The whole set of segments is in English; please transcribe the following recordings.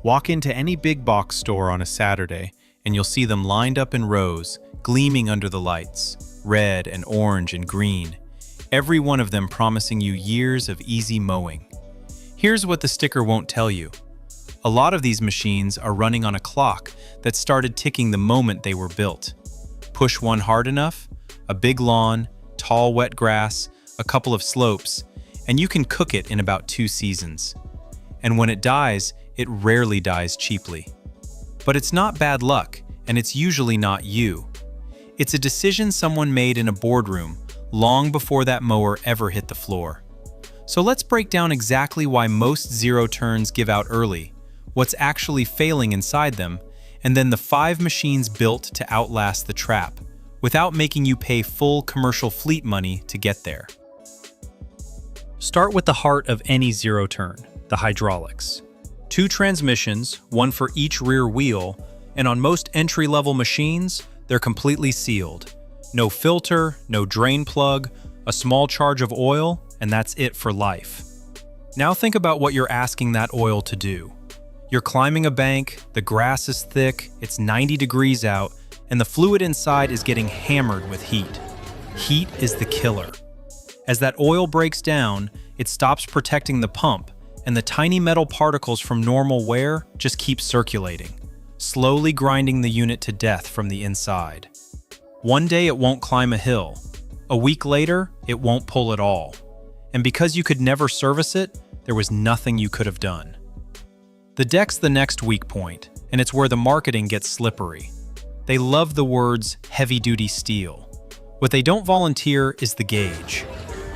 Walk into any big box store on a Saturday, and you'll see them lined up in rows, gleaming under the lights, red and orange and green, every one of them promising you years of easy mowing. Here's what the sticker won't tell you. A lot of these machines are running on a clock that started ticking the moment they were built. Push one hard enough, a big lawn, tall wet grass, a couple of slopes, and you can cook it in about 2 seasons. And when it dies, it rarely dies cheaply. But it's not bad luck, and it's usually not you. It's a decision someone made in a boardroom long before that mower ever hit the floor. So let's break down exactly why most zero-turns give out early, what's actually failing inside them, and then the 5 machines built to outlast the trap, without making you pay full commercial fleet money to get there. Start with the heart of any zero-turn, the hydraulics. 2 transmissions, one for each rear wheel, and on most entry-level machines, they're completely sealed. No filter, no drain plug, a small charge of oil, and that's it for life. Now think about what you're asking that oil to do. You're climbing a bank, the grass is thick, it's 90 degrees out, and the fluid inside is getting hammered with heat. Heat is the killer. As that oil breaks down, it stops protecting the pump, and the tiny metal particles from normal wear just keep circulating, slowly grinding the unit to death from the inside. One day it won't climb a hill. A week later, it won't pull at all. And because you could never service it, there was nothing you could have done. The deck's the next weak point, and it's where the marketing gets slippery. They love the words heavy-duty steel. What they don't volunteer is the gauge.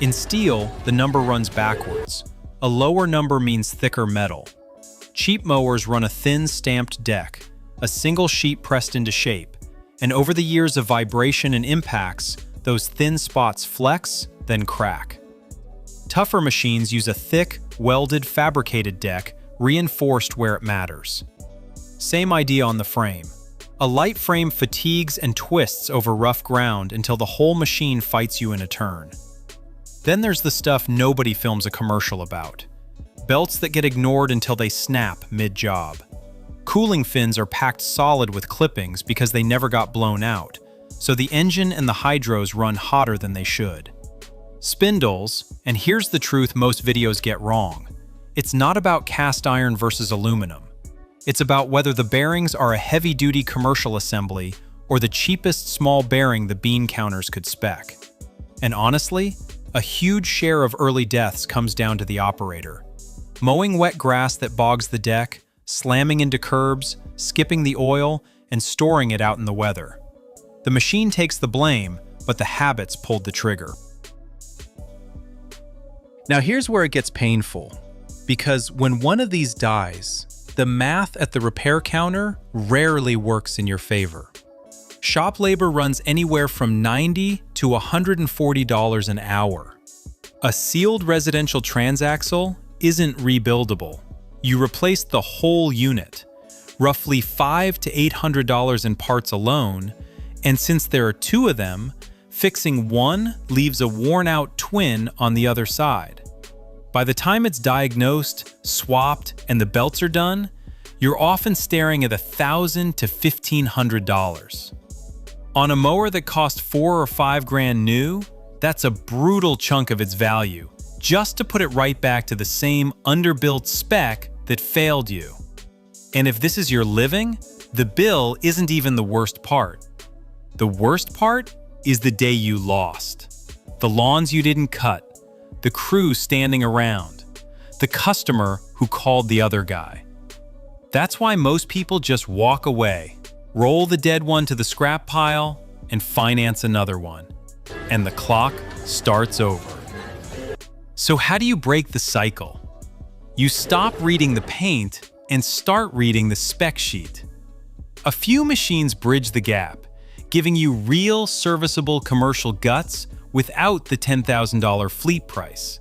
In steel, the number runs backwards. A lower number means thicker metal. Cheap mowers run a thin stamped deck, a single sheet pressed into shape, and over the years of vibration and impacts, those thin spots flex, then crack. Tougher machines use a thick, welded, fabricated deck, reinforced where it matters. Same idea on the frame. A light frame fatigues and twists over rough ground until the whole machine fights you in a turn. Then there's the stuff nobody films a commercial about. Belts that get ignored until they snap mid-job. Cooling fins are packed solid with clippings because they never got blown out, so the engine and the hydros run hotter than they should. Spindles, and here's the truth most videos get wrong. It's not about cast iron versus aluminum. It's about whether the bearings are a heavy-duty commercial assembly or the cheapest small bearing the bean counters could spec. And honestly, a huge share of early deaths comes down to the operator. Mowing wet grass that bogs the deck, slamming into curbs, skipping the oil, and storing it out in the weather. The machine takes the blame, but the habits pulled the trigger. Now here's where it gets painful, because when one of these dies, the math at the repair counter rarely works in your favor. Shop labor runs anywhere from $90 to $140 an hour. A sealed residential transaxle isn't rebuildable. You replace the whole unit, roughly $500 to $800 in parts alone, and since there are 2 of them, fixing one leaves a worn-out twin on the other side. By the time it's diagnosed, swapped, and the belts are done, you're often staring at $1,000 to $1,500. On a mower that cost $4 or $5 grand new, that's a brutal chunk of its value, just to put it right back to the same underbuilt spec that failed you. And if this is your living, the bill isn't even the worst part. The worst part is the day you lost. The lawns you didn't cut, the crew standing around, the customer who called the other guy. That's why most people just walk away, roll the dead one to the scrap pile, and finance another one. And the clock starts over. So how do you break the cycle? You stop reading the paint and start reading the spec sheet. A few machines bridge the gap, giving you real serviceable commercial guts without the $10,000 fleet price.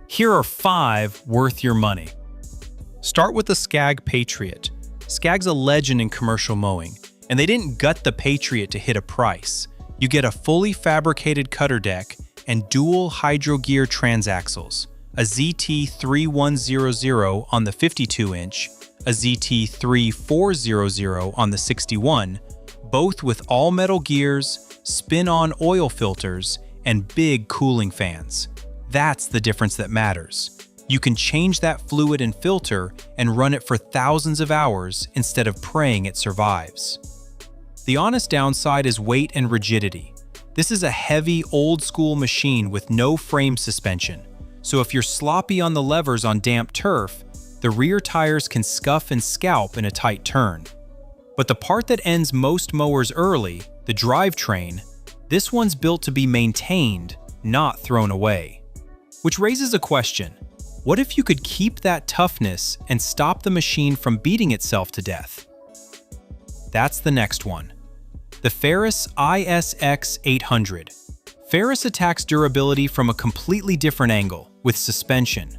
Here are 5 worth your money. Start with the Skag Patriot. Skag's a legend in commercial mowing, and they didn't gut the Patriot to hit a price. You get a fully fabricated cutter deck and dual hydro gear transaxles, a ZT3100 on the 52-inch, a a ZT3400 on the 61, both with all-metal gears, spin-on oil filters, and big cooling fans. That's the difference that matters. You can change that fluid and filter and run it for thousands of hours instead of praying it survives. The honest downside is weight and rigidity. This is a heavy, old-school machine with no frame suspension, so if you're sloppy on the levers on damp turf, the rear tires can scuff and scalp in a tight turn. But the part that ends most mowers early, the drivetrain, this one's built to be maintained, not thrown away. Which raises a question. What if you could keep that toughness and stop the machine from beating itself to death? That's the next one. The Ferris ISX 800. Ferris attacks durability from a completely different angle, with suspension.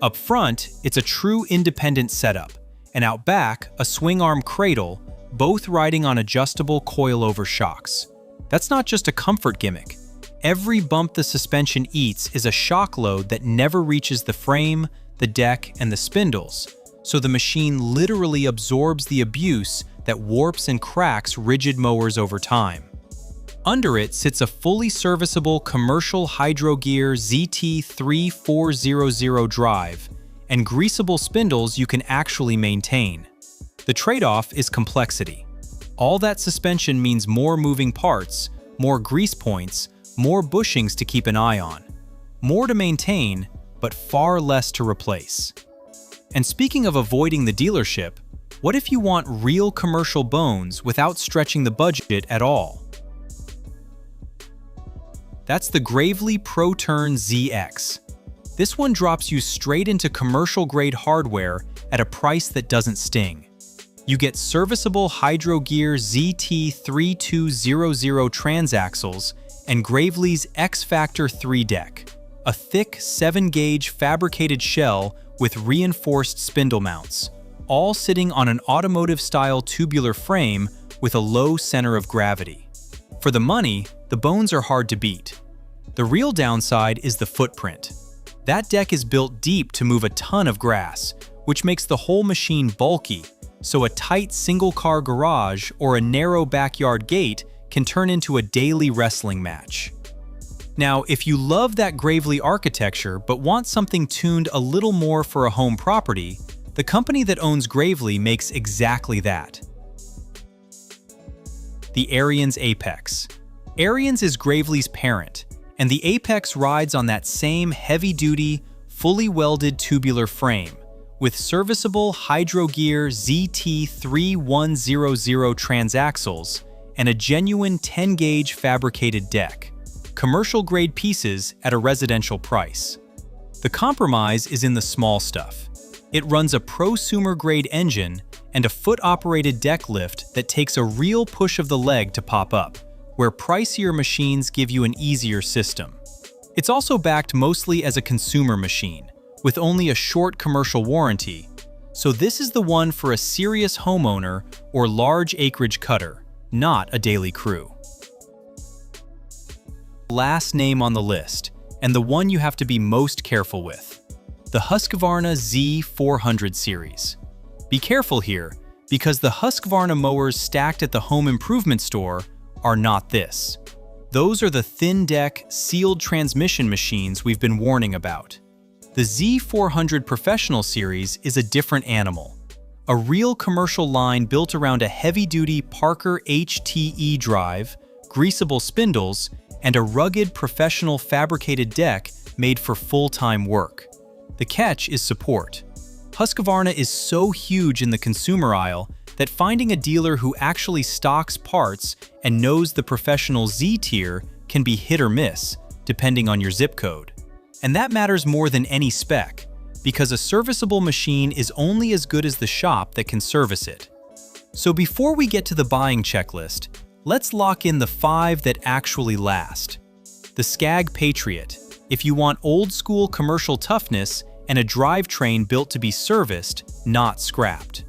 Up front, it's a true independent setup, and out back, a swing arm cradle, both riding on adjustable coilover shocks. That's not just a comfort gimmick. Every bump the suspension eats is a shock load that never reaches the frame, the deck, and the spindles, so the machine literally absorbs the abuse that warps and cracks rigid mowers over time. Under it sits a fully serviceable commercial hydro gear ZT3400 drive and greasable spindles you can actually maintain. The trade-off is complexity. All that suspension means more moving parts, more grease points, more bushings to keep an eye on. More to maintain, but far less to replace. And speaking of avoiding the dealership, what if you want real commercial bones without stretching the budget at all? That's the Gravely ProTurn ZX. This one drops you straight into commercial-grade hardware at a price that doesn't sting. You get serviceable Hydro Gear ZT3200 transaxles and Gravely's X-Factor 3 deck, a thick 7-gauge fabricated shell with reinforced spindle mounts, all sitting on an automotive-style tubular frame with a low center of gravity. For the money, the bones are hard to beat. The real downside is the footprint. That deck is built deep to move a ton of grass, which makes the whole machine bulky, so a tight single-car garage or a narrow backyard gate can turn into a daily wrestling match. Now, if you love that Gravely architecture but want something tuned a little more for a home property, the company that owns Gravely makes exactly that. The Ariens Apex. Ariens is Gravely's parent, and the Apex rides on that same heavy-duty, fully welded tubular frame, with serviceable Hydro Gear ZT3100 transaxles and a genuine 10-gauge fabricated deck, commercial-grade pieces at a residential price. The compromise is in the small stuff. It runs a prosumer-grade engine and a foot-operated deck lift that takes a real push of the leg to pop up, where pricier machines give you an easier system. It's also backed mostly as a consumer machine, with only a short commercial warranty, so this is the one for a serious homeowner or large acreage cutter, not a daily crew. Last name on the list, and the one you have to be most careful with, the Husqvarna Z400 series. Be careful here, because the Husqvarna mowers stacked at the home improvement store are not this. Those are the thin-deck, sealed transmission machines we've been warning about. The Z400 Professional series is a different animal. A real commercial line built around a heavy-duty Parker HTE drive, greasable spindles, and a rugged professional fabricated deck made for full-time work. The catch is support. Husqvarna is so huge in the consumer aisle that finding a dealer who actually stocks parts and knows the professional Z tier can be hit or miss, depending on your zip code. And that matters more than any spec, because a serviceable machine is only as good as the shop that can service it. So before we get to the buying checklist, let's lock in the 5 that actually last. The Scag Patriot, if you want old-school commercial toughness and a drivetrain built to be serviced, not scrapped.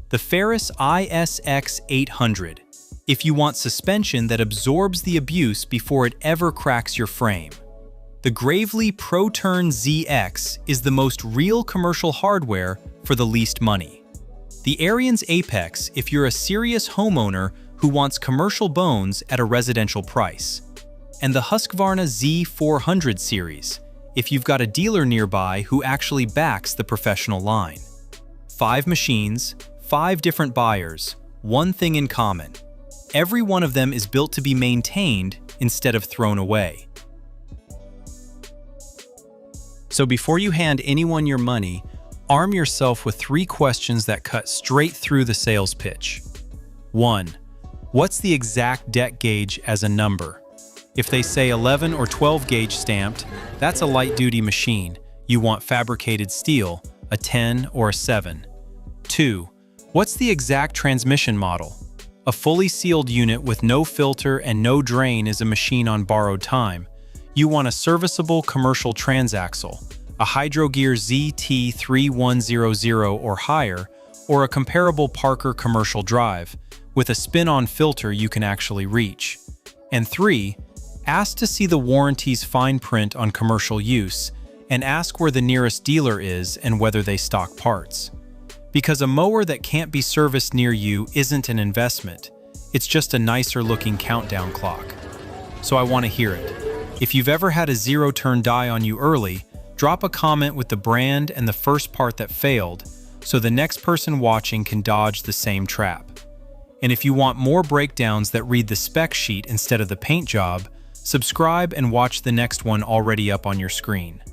The Ferris ISX 800, if you want suspension that absorbs the abuse before it ever cracks your frame. The Gravely ProTurn ZX is the most real commercial hardware for the least money. The Arian's apex if you're a serious homeowner who wants commercial bones at a residential price. And the Husqvarna Z400 series, if you've got a dealer nearby who actually backs the professional line. 5 machines, 5 different buyers, one thing in common. Every one of them is built to be maintained instead of thrown away. So before you hand anyone your money, arm yourself with 3 questions that cut straight through the sales pitch. 1. What's the exact deck gauge as a number? If they say 11 or 12 gauge stamped, that's a light-duty machine. You want fabricated steel, a 10 or a 7. 2. What's the exact transmission model? A fully sealed unit with no filter and no drain is a machine on borrowed time. You want a serviceable commercial transaxle, a Hydrogear ZT3100 or higher, or a comparable Parker commercial drive, with a spin-on filter you can actually reach. And 3. Ask to see the warranty's fine print on commercial use, and ask where the nearest dealer is and whether they stock parts. Because a mower that can't be serviced near you isn't an investment, it's just a nicer looking countdown clock. So I want to hear it. If you've ever had a zero-turn die on you early, drop a comment with the brand and the first part that failed, so the next person watching can dodge the same trap. And if you want more breakdowns that read the spec sheet instead of the paint job, subscribe and watch the next one already up on your screen.